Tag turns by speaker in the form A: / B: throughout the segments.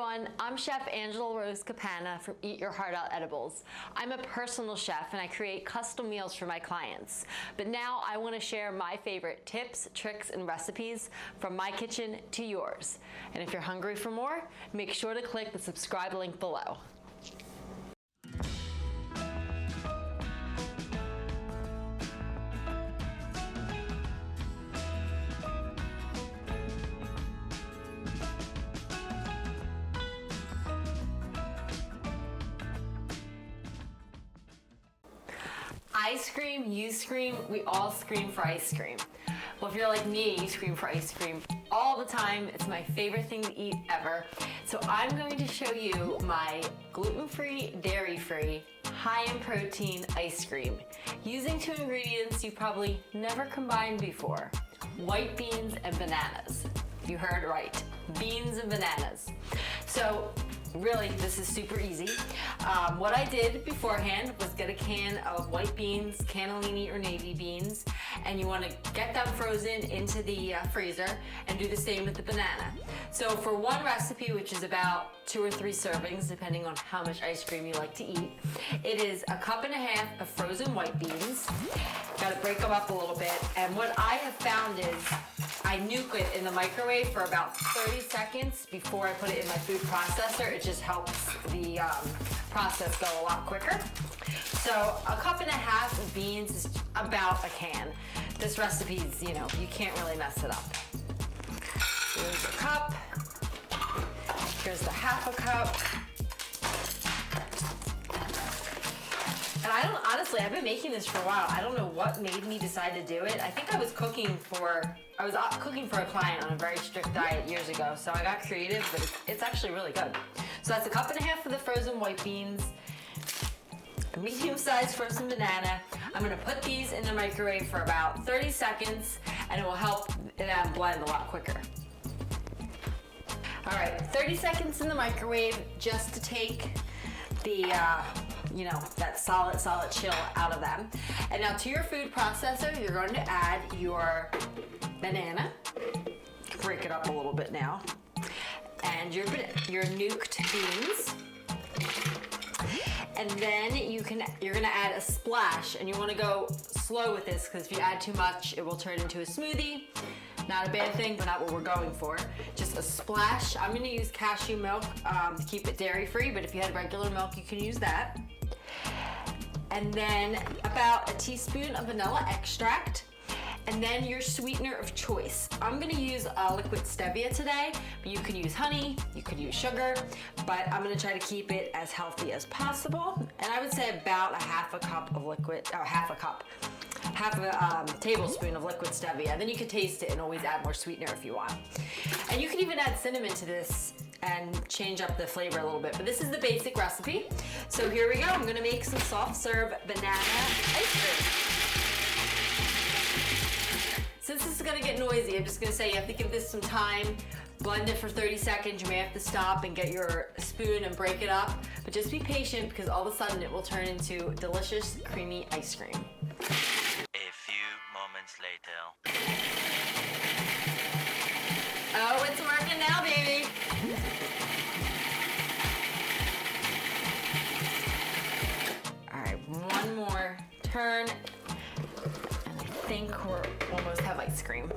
A: everyone, I'm Chef Angela Rose Capana from Eat Your Heart Out Edibles. I'm a personal chef and I create custom meals for my clients. But now I want to share my favorite tips, tricks, and recipes from my kitchen to yours. And if you're hungry for more, make sure to click the subscribe link below. I scream, you scream, we all scream for ice cream. Well, if you're like me, you scream for ice cream all the time. It's my favorite thing to eat ever. So I'm going to show you my gluten-free, dairy-free, high in protein ice cream using two ingredients you probably never combined before: white beans and bananas. You heard right, beans and bananas. So really, this is super easy. What I did beforehand was get a can of white beans, cannellini or navy beans, and you want to get them frozen into the freezer and do the same with the banana. So for one recipe, which is about 2 or 3 servings, depending on how much ice cream you like to eat, it is 1.5 cups of frozen white beans. Got to break them up a little bit. And what I have found is I nuke it in the microwave for about 30 seconds before I put it in my food processor. It just helps the process go a lot quicker. So 1.5 cups of beans is about a can. This recipe is, you can't really mess it up. Here's a cup. Here's the 1/2 cup. And honestly, I've been making this for a while. I don't know what made me decide to do it. I think I was cooking for a client on a very strict diet years ago, so I got creative, but it's actually really good. So that's 1.5 cups of the frozen white beans, a medium-sized frozen banana. I'm gonna put these in the microwave for about 30 seconds, and it will help them blend a lot quicker. All right, 30 seconds in the microwave just to take the that solid chill out of them. And now to your food processor, you're going to add your banana, break it up a little bit now, and your nuked beans. And then you're gonna add a splash, and you wanna go slow with this, because if you add too much, it will turn into a smoothie. Not a bad thing, but not what we're going for. Just a splash. I'm gonna use cashew milk to keep it dairy-free, but if you had regular milk, you can use that. And then about a teaspoon of vanilla extract, and then your sweetener of choice. I'm gonna use liquid Stevia today, but you can use honey, you could use sugar, but I'm gonna try to keep it as healthy as possible. And I would say about a 1/2 cup of liquid, or half a tablespoon of liquid Stevia. Then you can taste it and always add more sweetener if you want. And you can even add cinnamon to this and change up the flavor a little bit, but this is the basic recipe. So here we go. I'm gonna make some soft serve banana ice cream. Since this is gonna get noisy, I'm just gonna say you have to give this some time. Blend it for 30 seconds. You may have to stop and get your spoon and break it up, but just be patient, because all of a sudden it will turn into delicious, creamy ice cream.
B: A few moments later.
A: Oh, it's working now, baby. All right, one more turn, and I think we're almost have ice cream.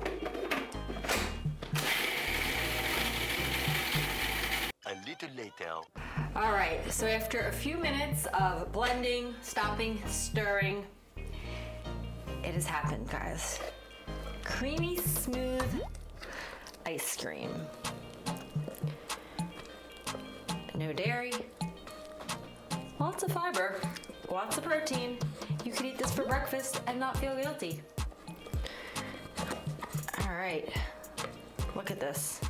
B: A little later.
A: All right, so after a few minutes of blending, stopping, stirring, it has happened, guys. Creamy, smooth ice cream. No dairy, lots of fiber, lots of protein. You could eat this for breakfast and not feel guilty. All right, look at this.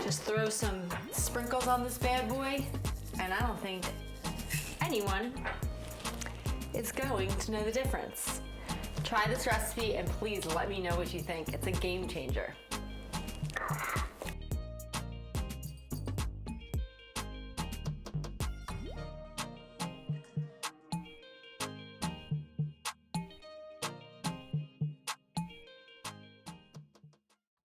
A: Just throw some sprinkles on this bad boy, and I don't think anyone is going to know the difference. Try this recipe and please let me know what you think. It's a game changer.